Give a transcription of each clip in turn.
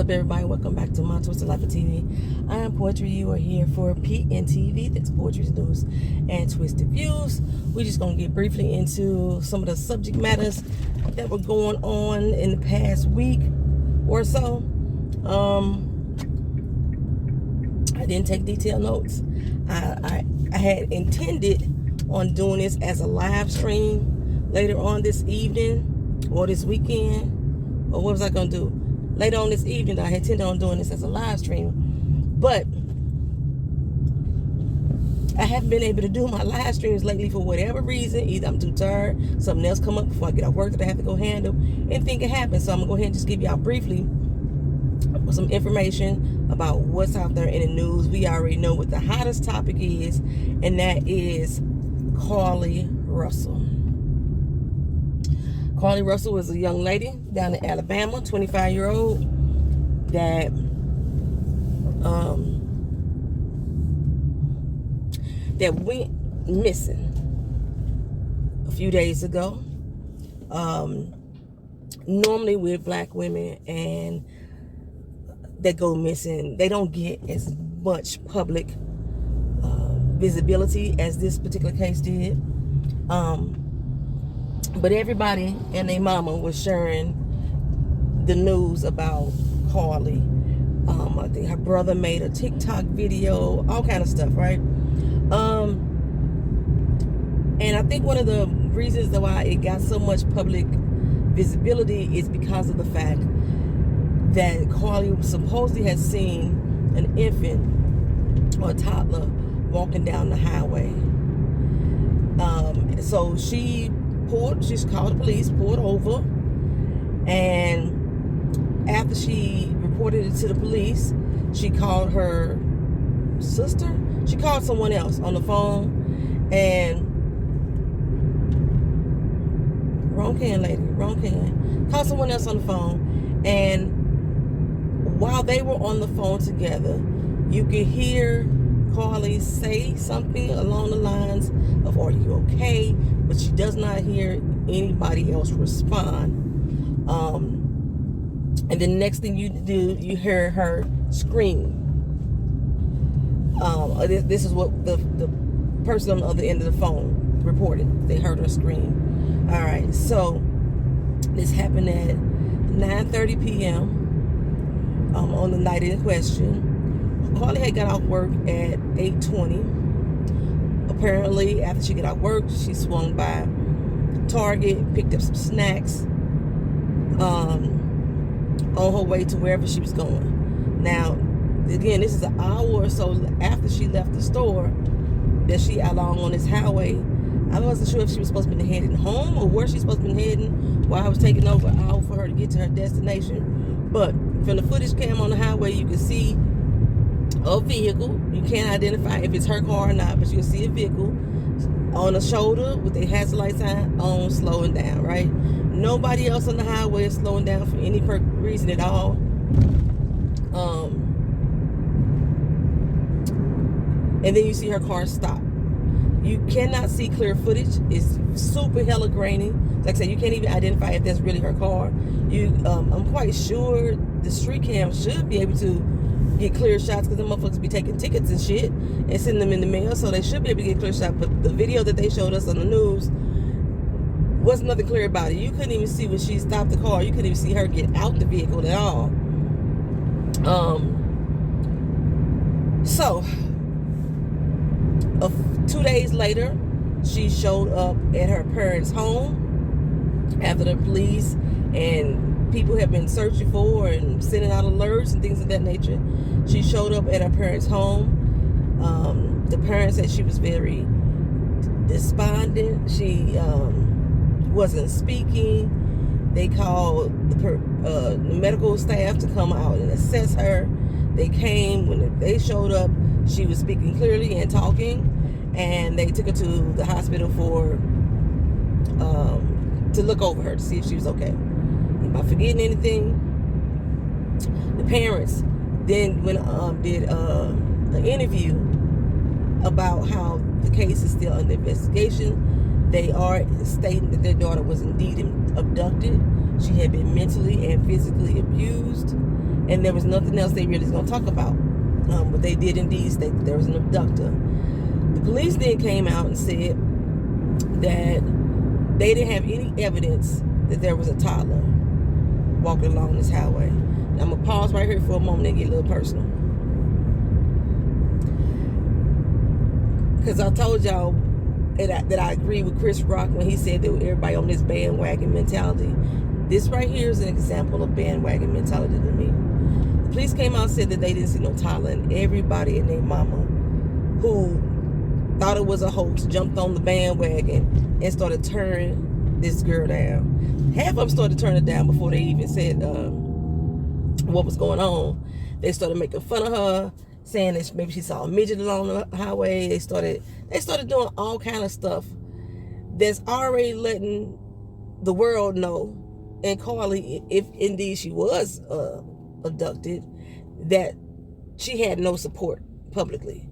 up, everybody? Welcome back to my Twisted Life of TV. I am Poetry. You are here for PNTV. That's Poetry News and Twisted Views. We're just going to get briefly into some of the subject matters that were going on in the past week or so. I didn't take detailed notes. I had intended on doing this as a live stream later on this evening or this weekend. Or what was I going to do? Later on this evening, I intended on doing this as a live stream. But I haven't been able to do my live streams lately for whatever reason. Either I'm too tired, something else come up before I get off work that I have to go handle. Anything can happen. So I'm going to go ahead and just give y'all briefly some information about what's out there in the news. We already know what the hottest topic is, and that is Carlee Russell. Carlee Russell was a young lady down in Alabama, 25-year-old, that that went missing a few days ago. Normally with black women and that go missing, they don't get as much public visibility as this particular case did. But everybody and their mama was sharing the news about Carlee. I think her brother made a TikTok video, all kind of stuff, right? And I think one of the reasons why it got so much public visibility is because of the fact that Carlee supposedly had seen an infant or a toddler walking down the highway. So she's called the police, pulled over, and after she reported it to the police, she called her sister. She called someone else on the phone, and called someone else on the phone, and while they were on the phone together, you could hear Carlee say something along the lines of, "Are you okay?" But she does not hear anybody else respond. And the next thing you do, you hear her scream. This is what the person on the other end of the phone reported. They heard her scream. All right, so this happened at 9:30 p.m. On the night in question. Carlee had got off work at 8:20. Apparently, after she got off work, she swung by Target, picked up some snacks on her way to wherever she was going. Now, again, this is an hour or so after she left the store that she along on this highway. I wasn't sure if she was supposed to be heading home or where she's supposed to be heading, while I was taking over an hour for her to get to her destination. But from the footage cam on the highway, you can see a vehicle. You can't identify if it's her car or not, but you can see a vehicle on the shoulder with the hazard lights on, slowing down, right? Nobody else on the highway is slowing down for any reason at all. And then you see her car stop. You cannot see clear footage. It's super hella grainy. Like I said, you can't even identify if that's really her car. I'm quite sure the street cam should be able to get clear shots, because the motherfuckers be taking tickets and shit and sending them in the mail, so they should be able to get clear shots. But the video that they showed us on the news wasn't nothing clear about it. You couldn't even see when she stopped the car. You couldn't even see her get out the vehicle at all. So 2 days later, she showed up at her parents' home after the police and people have been searching for her and sending out alerts and things of that nature. She showed up at her parents' home. The parents said she was very despondent. She wasn't speaking. They called the medical staff to come out and assess her. They came. When they showed up, she was speaking clearly and talking, and they took her to the hospital for to look over her to see if she was okay. Am I forgetting anything? The parents then did an interview about how the case is still under investigation. They are stating that their daughter was indeed abducted. She had been mentally and physically abused, and there was nothing else they really was going to talk about. But they did indeed state that there was an abductor. The police then came out and said that they didn't have any evidence that there was a toddler walking along this highway. Now, I'm going to pause right here for a moment and get a little personal. Because I told y'all that I agree with Chris Rock when he said that everybody on this bandwagon mentality. This right here is an example of bandwagon mentality to me. The police came out and said that they didn't see no toddler, and everybody and their mama who thought it was a hoax jumped on the bandwagon and started turning this girl down. Half of them started turning it down before they even said what was going on. They started making fun of her, saying that maybe she saw a midget along the highway. They started doing all kind of stuff that's already letting the world know, and Carlee, if indeed she was abducted, that she had no support publicly.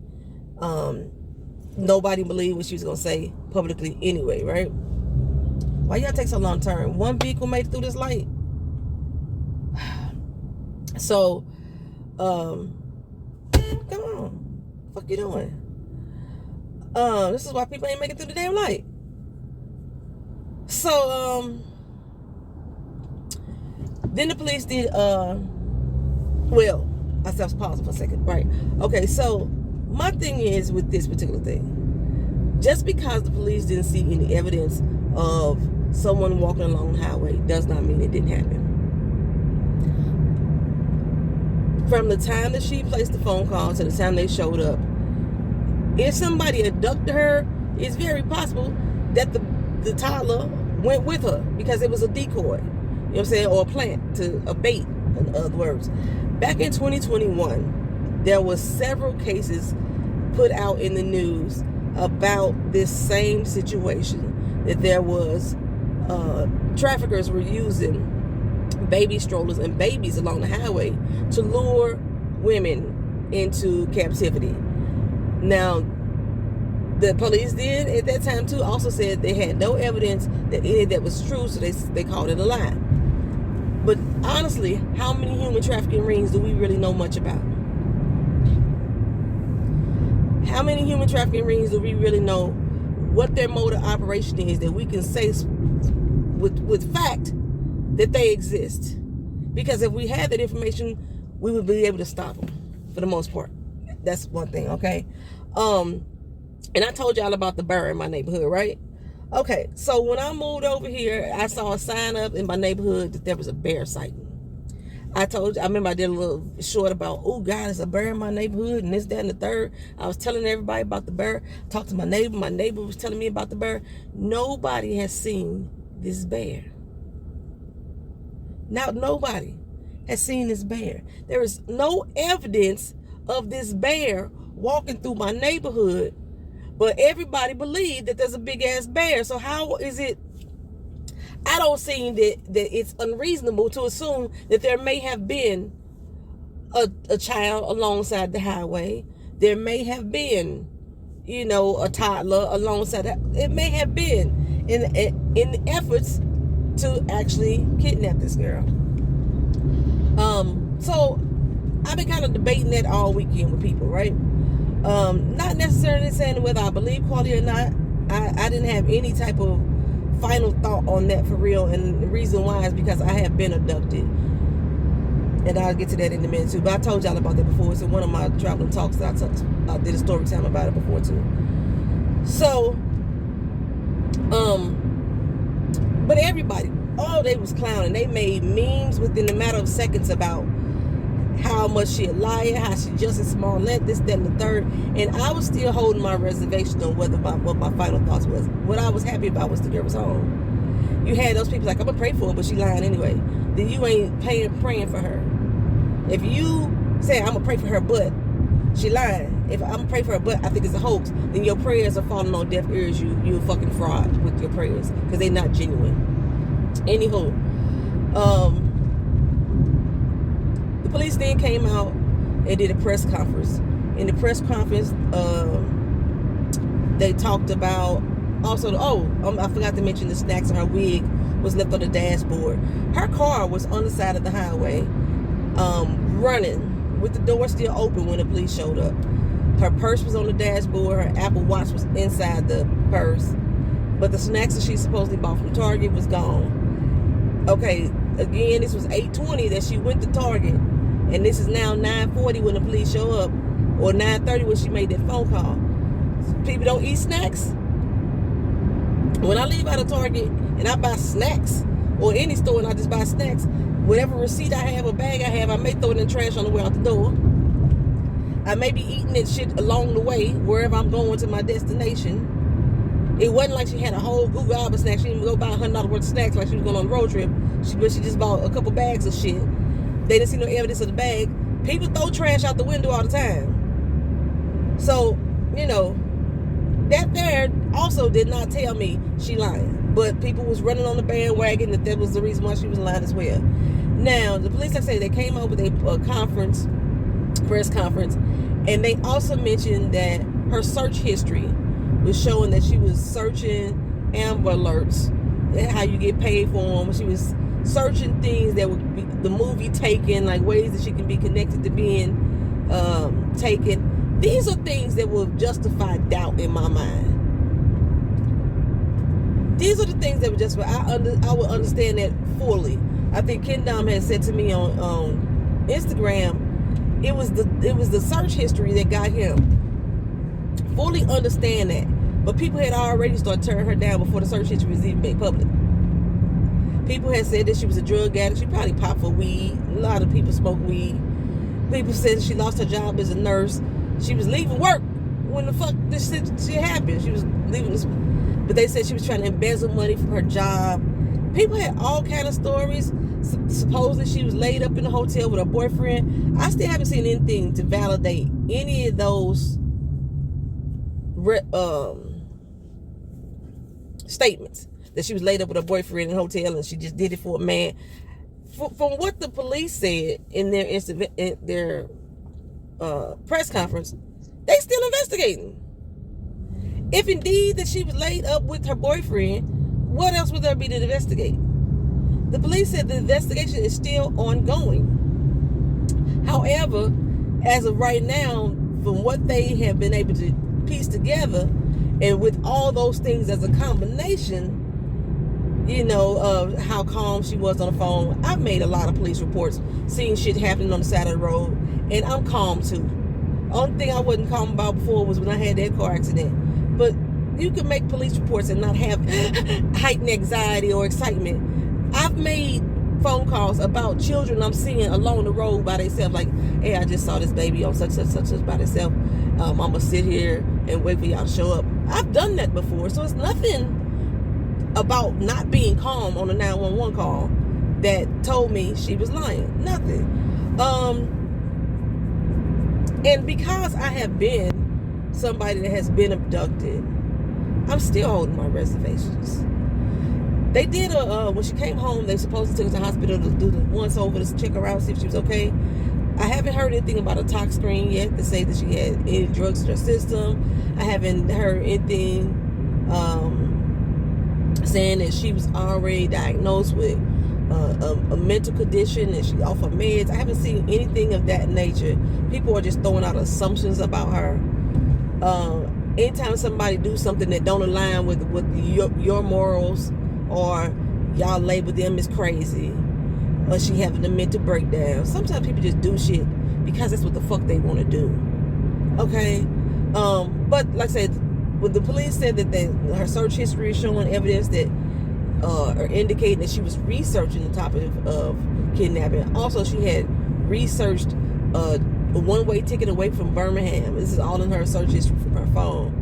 Nobody believed what she was gonna say publicly anyway, right? Why y'all take so long to turn? One vehicle made it through this light. So, come on, fuck you doing? This is why people ain't making it through the damn light. So, then the police did, well, I was pausing for a second, right? Okay, so my thing is with this particular thing, just because the police didn't see any evidence of someone walking along the highway does not mean it didn't happen. From the time that she placed the phone call to the time they showed up, if somebody abducted her, it's very possible that the toddler went with her because it was a decoy, you know what I'm saying, or a plant, a bait, in other words. Back in 2021, there was several cases put out in the news about this same situation, that there was traffickers were using baby strollers and babies along the highway to lure women into captivity. Now, the police did at that time too also said they had no evidence that any of that was true, so they called it a lie. But honestly, how many human trafficking rings do we really know much about? How many human trafficking rings do we really know what their mode of operation is, that we can say with fact that they exist? Because if we had that information, we would be able to stop them for the most part. That's one thing, okay? And I told y'all about the bear in my neighborhood, right? Okay, so when I moved over here, I saw a sign up in my neighborhood that there was a bear sighting. I remember I did a little short about, oh God, there's a bear in my neighborhood and this, that, and the third. I was telling everybody about the bear. Talked to my neighbor was telling me about the bear. Nobody has seen this bear. Now, nobody has seen this bear. There is no evidence of this bear walking through my neighborhood, but everybody believed that there's a big ass bear. So how is it? I don't see that it's unreasonable to assume that there may have been a child alongside the highway. There may have been, a toddler alongside that. It may have been in efforts to actually kidnap this girl. So I've been kind of debating that all weekend with people, right? Not necessarily saying whether I believe Carlee or not. I didn't have any type of final thought on that for real, and the reason why is because I have been abducted, and I'll get to that in a minute too. But I told y'all about that before. It's in one of my traveling talks that I did a story time about it before too. So, but everybody, they was clowning. They made memes within a matter of seconds about how much she a liar, how she just a small let, this, that, and the third. And I was still holding my reservation on what my final thoughts was. What I was happy about was the girl was home. You had those people like, I'm gonna pray for her, but she lying anyway. Then you ain't praying for her. If you say, I'm gonna pray for her, but she lying. If I'm gonna pray for her, but I think it's a hoax, then your prayers are falling on deaf ears. You a fucking fraud with your prayers, because they're not genuine. Anywho, the police then came out and did a press conference. In the press conference, they talked about also, I forgot to mention the snacks in her wig was left on the dashboard. Her car was on the side of the highway, running with the door still open when the police showed up. Her purse was on the dashboard. Her Apple Watch was inside the purse. But the snacks that she supposedly bought from Target was gone. Okay, again, this was 8:20 that she went to Target. And this is now 9:40 when the police show up. Or 9:30 when she made that phone call. People don't eat snacks. When I leave out of Target and I buy snacks, or any store and I just buy snacks, whatever receipt I have or bag I have, I may throw it in the trash on the way out the door. I may be eating that shit along the way, wherever I'm going to my destination. It wasn't like she had a whole Google Alba snack. She didn't go buy $100 worth of snacks like she was going on a road trip. But she just bought a couple bags of shit. They didn't see no evidence of the bag. People throw trash out the window all the time. So, you know, that there also did not tell me she lying. But people was running on the bandwagon that was the reason why she was lying as well. Now, the police, like I say, they came up with a press conference, and they also mentioned that her search history was showing that she was searching Amber Alerts, how you get paid for them. She was searching things that would be the movie Taken, like ways that she can be connected to being taken. These are things that will justify doubt in my mind. These are the things that would justify. I would understand that fully. I think Ken Dom had said to me on Instagram, it was the search history that got him. Fully understand that. But people had already started tearing her down before the search history was even made public. People had said that she was a drug addict. She probably popped for weed. A lot of people smoke weed. People said that she lost her job as a nurse. She was leaving work when the fuck this shit happened. She was leaving this, but they said she was trying to embezzle money from her job. People had all kind of stories. Supposedly she was laid up in a hotel with her boyfriend. I still haven't seen anything to validate any of those statements that she was laid up with her boyfriend in a hotel and she just did it for a man. From what the police said in their press conference, they still investigating. If indeed that she was laid up with her boyfriend, what else would there be to investigate? The police said the investigation is still ongoing. However, as of right now, from what they have been able to piece together, and with all those things as a combination, you know, of how calm she was on the phone. I've made a lot of police reports, seeing shit happening on the side of the road, and I'm calm too. Only thing I wasn't calm about before was when I had that car accident. But you can make police reports and not have heightened anxiety or excitement. I've made phone calls about children I'm seeing along the road by themselves, like, hey, I just saw this baby on such by themselves. I'm gonna sit here and wait for y'all to show up. I've done that before, so it's nothing about not being calm on a 911 call that told me she was lying. Nothing. And because I have been somebody that has been abducted, I'm still holding my reservations. They did when she came home, they supposed to take her to the hospital to do the once over to check her out, see if she was okay. I haven't heard anything about a tox screen yet to say that she had any drugs in her system. I haven't heard anything saying that she was already diagnosed with a mental condition and she off her meds. I haven't seen anything of that nature. People are just throwing out assumptions about her. Anytime somebody do something that don't align with your morals, or y'all label them as crazy, or she having a mental breakdown. Sometimes people just do shit because that's what the fuck they want to do. Okay? But like I said, when the police said that her search history is showing evidence that or indicating that she was researching the topic of kidnapping. Also, she had researched a one-way ticket away from Birmingham. This is all in her search history from her phone.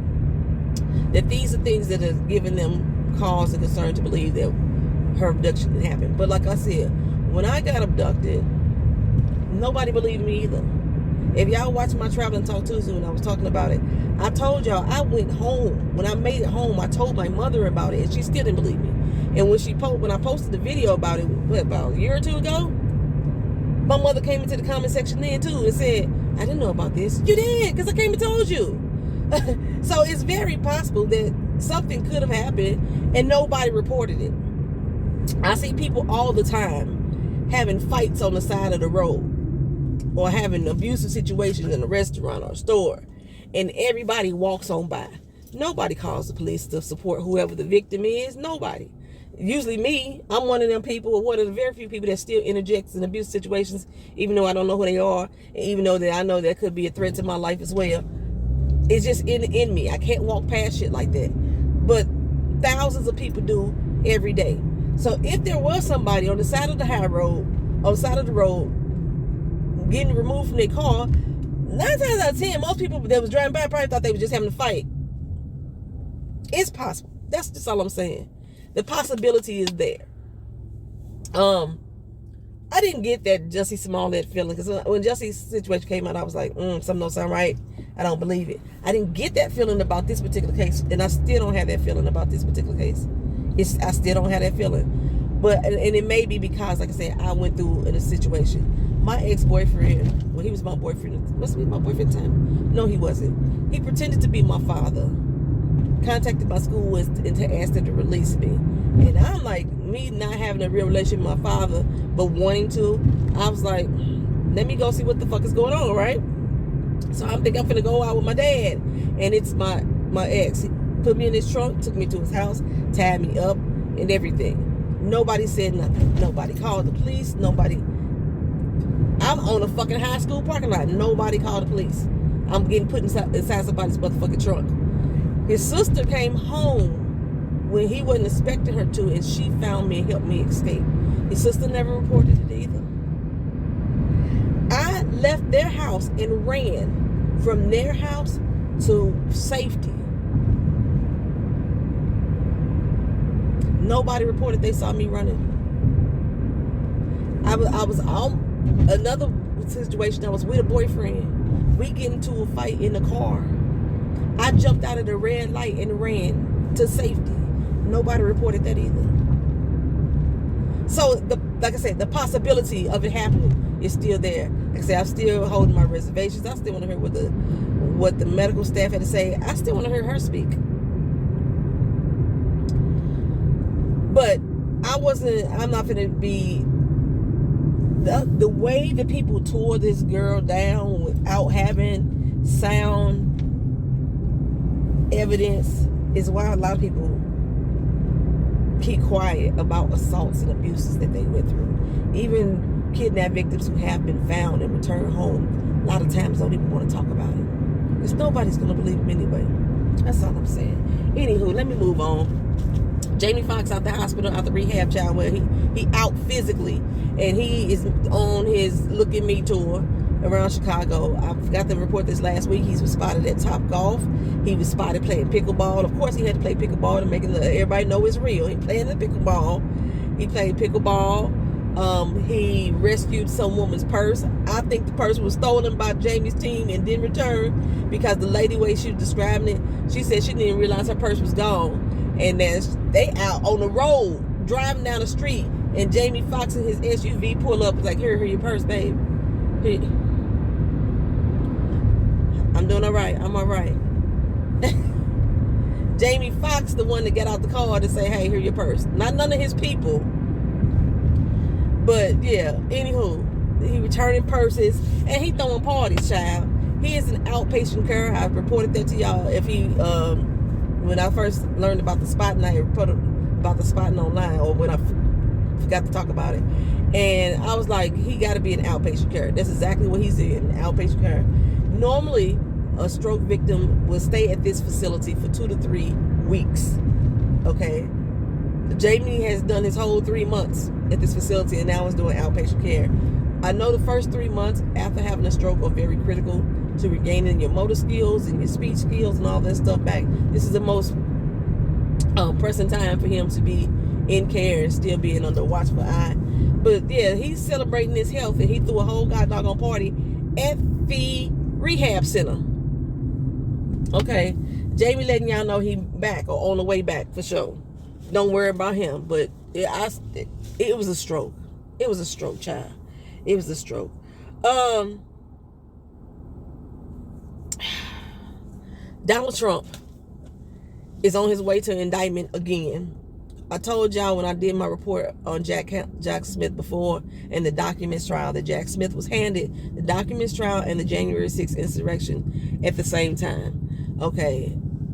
That these are things that have given them cause and concern to believe that her abduction didn't happen. But like I said, when I got abducted, nobody believed me either. If y'all watch my Traveling Talk Tuesday when I was talking about it, I told y'all I went home. When I made it home, I told my mother about it, and she still didn't believe me. And when I posted the video about it, about a year or two ago, my mother came into the comment section then too and said, I didn't know about this. You did, because I came and told you. So it's very possible that something could have happened and nobody reported it. I see people all the time having fights on the side of the road or having abusive situations in a restaurant or a store, and everybody walks on by. Nobody calls the police to support whoever the victim is. Nobody. Usually me, I'm one of them people, or one of the very few people that still interjects in abusive situations, even though I don't know who they are, and even though that I know that could be a threat to my life as well. It's just in me. I can't walk past shit like that. But thousands of people do every day. So if there was somebody on the side of the high road, on the side of the road, getting removed from their car, 9 times out of 10, most people that was driving by probably thought they were just having a fight. It's possible. That's just all I'm saying. The possibility is there. I didn't get that Jussie Smollett feeling, because when Jussie's situation came out, I was like, something don't sound right. I don't believe it. I didn't get that feeling about this particular case, and I still don't have that feeling about this particular case. I still don't have that feeling. But and it may be because, like I said, I went through in a situation. My ex-boyfriend, well, he was my boyfriend. Must be my boyfriend at the time. No, he wasn't. He pretended to be my father. Contacted my school and to ask them to release me. And I'm like, me not having a real relationship with my father, but wanting to, I was like, let me go see what the fuck is going on, right? So I'm thinking I'm finna go out with my dad. And it's my ex. He put me in his trunk, took me to his house, tied me up, and everything. Nobody said nothing. Nobody called the police. Nobody. I'm on a fucking high school parking lot. Nobody called the police. I'm getting put inside somebody's motherfucking trunk. His sister came home when he wasn't expecting her to, and she found me and helped me escape. His sister never reported it either. I left their house and ran from their house to safety. Nobody reported they saw me running. I was on another situation. I was with a boyfriend. We get into a fight in the car. I jumped out of the red light and ran to safety. Nobody reported that either. So, like I said, the possibility of it happening is still there. Like I said, I'm still holding my reservations. I still want to hear what the medical staff had to say. I still want to hear her speak. But I'm not going to be, the way that people tore this girl down without having sound evidence is why a lot of people keep quiet about assaults and abuses that they went through. Even kidnapped victims who have been found and returned home, a lot of times don't even want to talk about it, because nobody's going to believe them anyway. That's all I'm saying. Anywho, let me move on. Jamie Foxx out the hospital, out the rehab, child, where he out physically, and he is on his Look at Me tour around Chicago. I forgot to report this last week. He was spotted at Top Golf. He was spotted playing pickleball. Of course, he had to play pickleball to make everybody know it's real. He playing the pickleball. He played pickleball. He rescued some woman's purse. I think the purse was stolen by Jamie's team and didn't return, because the lady, way she was describing it, she said she didn't even realize her purse was gone. And then they out on the road driving down the street, and Jamie Foxx in his SUV pull up. It's like, here your purse, babe. Here. I'm doing all right. I'm all right. Jamie Foxx, the one that got out the car to say, hey, here your purse. Not none of his people. But yeah, anywho, he returning purses, and he throwing parties, child. He is an outpatient care. I reported that to y'all. If he, when I first learned about the spotting, I reported about the spotting online, or when I forgot to talk about it. And I was like, he got to be an outpatient care. That's exactly what he's in, outpatient care. Normally, a stroke victim will stay at this facility for 2 to 3 weeks. Okay? Jamie has done his whole 3 months at this facility, and now is doing outpatient care. I know the first 3 months after having a stroke are very critical to regaining your motor skills and your speech skills and all that stuff back. This is the most pressing time for him to be in care and still being under watchful eye. But yeah, he's celebrating his health, and he threw a whole goddamn party at the rehab center. Okay, Jamie letting y'all know he back, or on the way back for sure. Don't worry about him. But it was a stroke. It was a stroke, child. It was a stroke. Donald Trump is on his way to indictment again I told y'all when I did my report on Jack Smith before and the documents trial that Jack Smith was handed the documents trial and the January 6th insurrection at the same time. Okay,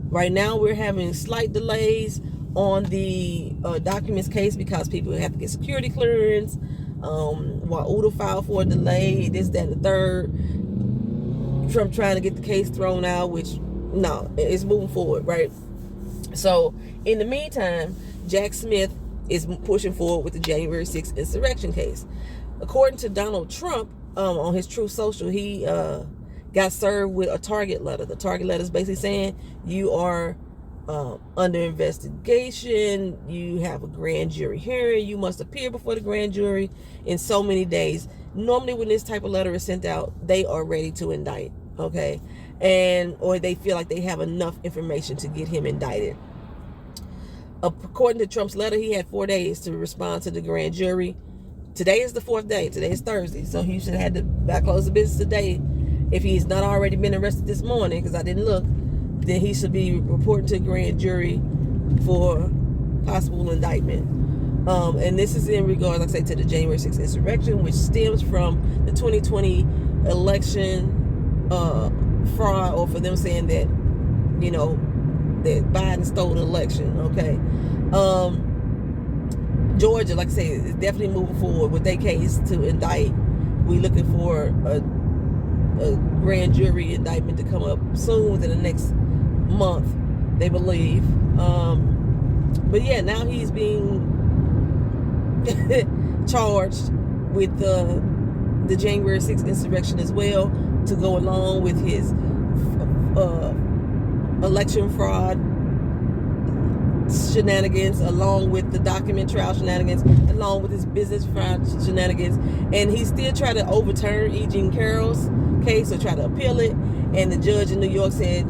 right now we're having slight delays on the documents case because people have to get security clearance. While Udo filed for a delay, this, that, and the third. Trump trying to get the case thrown out, which no, it's moving forward, right? So in the meantime, Jack Smith is pushing forward with the January 6th insurrection case. According to Donald Trump, on his Truth Social, he got served with a target letter. The target letter is basically saying you are under investigation, you have a grand jury hearing, you must appear before the grand jury in so many days. Normally when this type of letter is sent out, they are ready to indict, okay? Or they feel like they have enough information to get him indicted. According to Trump's letter, he had 4 days to respond to the grand jury. Today is the 4th day. Today is Thursday. So he should have had to close the business today. If he's not already been arrested this morning, because I didn't look, then he should be reporting to the grand jury for possible indictment. And this is in regards, like I say, to the January 6th insurrection, which stems from the 2020 election fraud, or for them saying that, you know, that Biden stole the election, okay? Georgia, like I say, is definitely moving forward with their case to indict. We looking for a grand jury indictment to come up soon within the next month, they believe. But yeah, now he's being charged with the January 6th insurrection as well, to go along with his election fraud shenanigans, along with the document trial shenanigans, along with his business fraud shenanigans. And he still tried to overturn E. Jean Carroll's case, or try to appeal it, and the judge in New York said,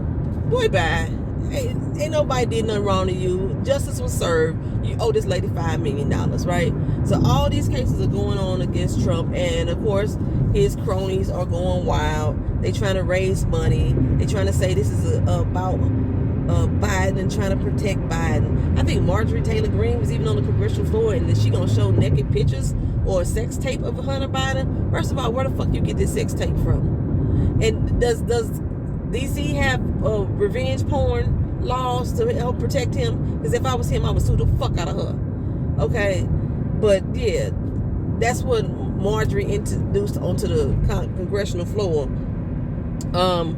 boy, bye. Ain't nobody did nothing wrong to you. Justice was served. You owe this lady $5 million, right? So all these cases are going on against Trump, and of course his cronies are going wild. They trying to raise money. They trying to say this is about Biden and trying to protect Biden. I think Marjorie Taylor Greene was even on the congressional floor, and that she gonna show naked pictures or a sex tape of Hunter Biden. First of all, where the fuck you get this sex tape from? And does DC have revenge porn laws to help protect him? Because if I was him, I would sue the fuck out of her. Okay, but yeah, that's what Marjorie introduced onto the congressional floor. Florida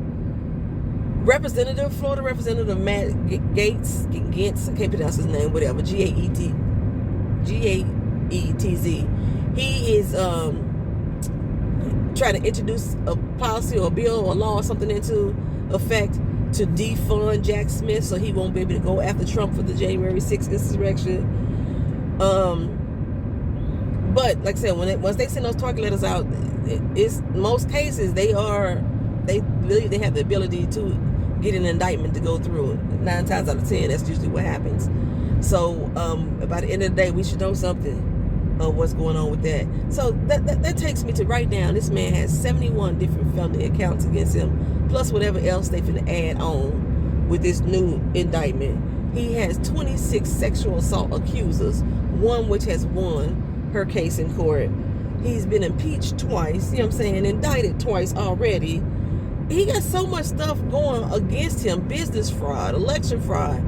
Representative Matt Gaetz, I can't pronounce his name, whatever, G-A-E-T-Z. He is trying to introduce a policy or a bill or a law or something into effect to defund Jack Smith, so he won't be able to go after Trump for the January 6th insurrection. But like I said, once they send those target letters out, it's most cases they believe they have the ability to get an indictment to go through. 9 times out of 10, that's usually what happens. So by the end of the day, we should know something of what's going on with that. So that takes me to right now, this man has 71 different felony accounts against him, plus whatever else they finna add on with this new indictment. He has 26 sexual assault accusers, one which has won her case in court. He's been impeached twice, you know what I'm saying, indicted twice already. He got so much stuff going against him, business fraud, election fraud.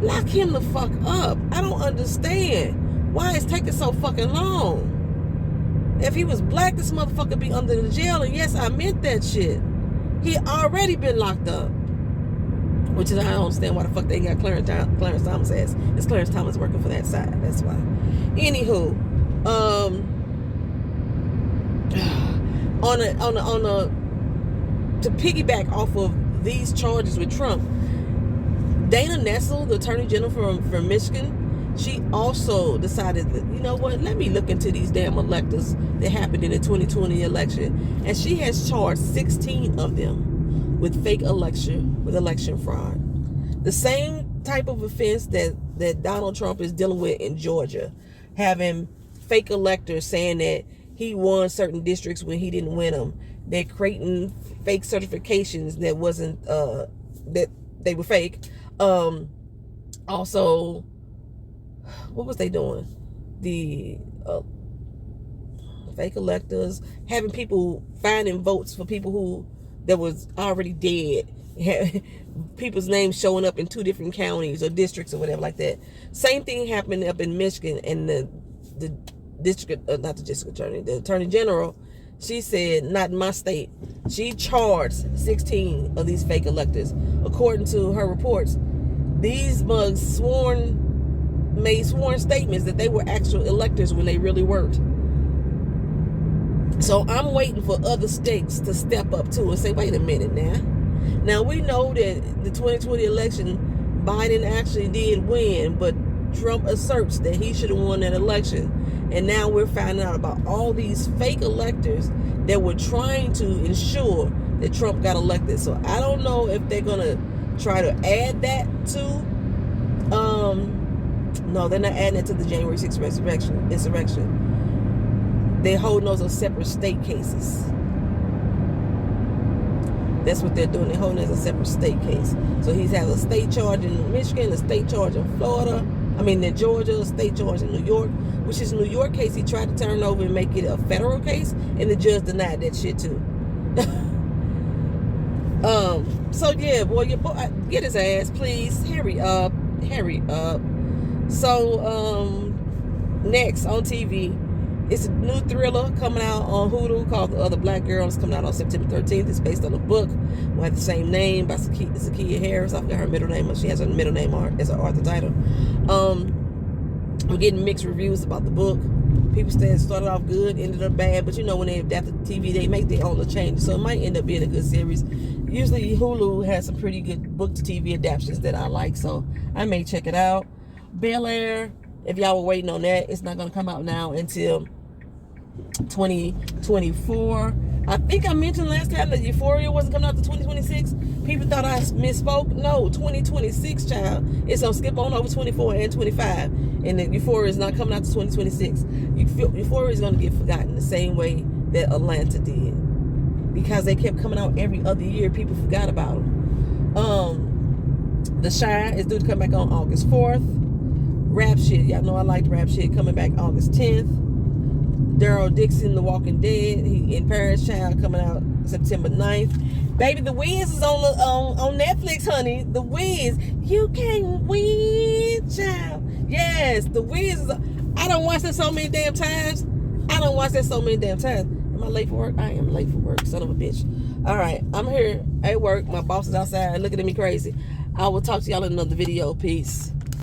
Lock him the fuck up. I don't understand why it's taking so fucking long. If he was black, this motherfucker be under the jail, and yes, I meant that shit. He already been locked up. Which is, I don't understand why the fuck they ain't got Clarence Thomas ass. It's Clarence Thomas working for that side, that's why. Anywho, to piggyback off of these charges with Trump, Dana Nessel, the Attorney General from Michigan, she also decided that, you know what, let me look into these damn electors that happened in the 2020 election. And she has charged 16 of them with election fraud. The same type of offense that Donald Trump is dealing with in Georgia, having fake electors saying that he won certain districts when he didn't win them. They're creating fake certifications that wasn't that they were fake. Also, what was they doing? The fake electors, having people finding votes for people who that was already dead. People's names showing up in 2 different counties or districts or whatever like that. Same thing happened up in Michigan, and the district, not the district attorney, the attorney general, she said, not in my state. She charged 16 of these fake electors. According to her reports, these mugs made sworn statements that they were actual electors when they really weren't. So I'm waiting for other states to step up too and say, wait a minute now. Now we know that the 2020 election, Biden actually did win, but Trump asserts that he should have won that election. And now we're finding out about all these fake electors that were trying to ensure that Trump got elected. So I don't know if they're going to try to add that to, no, they're not adding it to the January 6th insurrection. They're holding those as separate state cases. That's what they're doing. They're holding it as a separate state case. So he's having a state charge in Michigan, a state charge in Florida. In Georgia, a state charge in New York, which is New York case he tried to turn over and make it a federal case, and the judge denied that shit too. So yeah, boy, your boy, get his ass, please. Hurry up. So, next on TV, it's a new thriller coming out on Hulu called The Other Black Girl. It's coming out on September 13th. It's based on a book with the same name by Zakiya Harris. I forgot her middle name. She has her middle name as an author title. We're getting mixed reviews about the book. People say it started off good, ended up bad, but when they adapt to TV, they make their own changes. So it might end up being a good series. Usually Hulu has some pretty good book to TV adaptations that I like, so I may check it out. Bel-Air, if y'all were waiting on that, it's not going to come out now until 2024. I think I mentioned last time that Euphoria wasn't coming out to 2026. People thought I misspoke. No, 2026, child. It's gonna skip on over 24 and 25, and then Euphoria is not coming out to 2026. Euphoria is gonna get forgotten the same way that Atlanta did, because they kept coming out every other year. People forgot about them. The Shy is due to come back on August 4th. Rap Shit, y'all know I liked Rap Shit, coming back August 10th. Daryl Dixon, The Walking Dead, in Paris Child, coming out September 9th. Baby, The Wiz is on Netflix, honey. The Wiz, you can win, child. Yes, The Wiz is. I don't watch that so many damn times. Am I late for work? I am late for work, son of a bitch. All right, I'm here at work. My boss is outside looking at me crazy. I will talk to y'all in another video. Peace.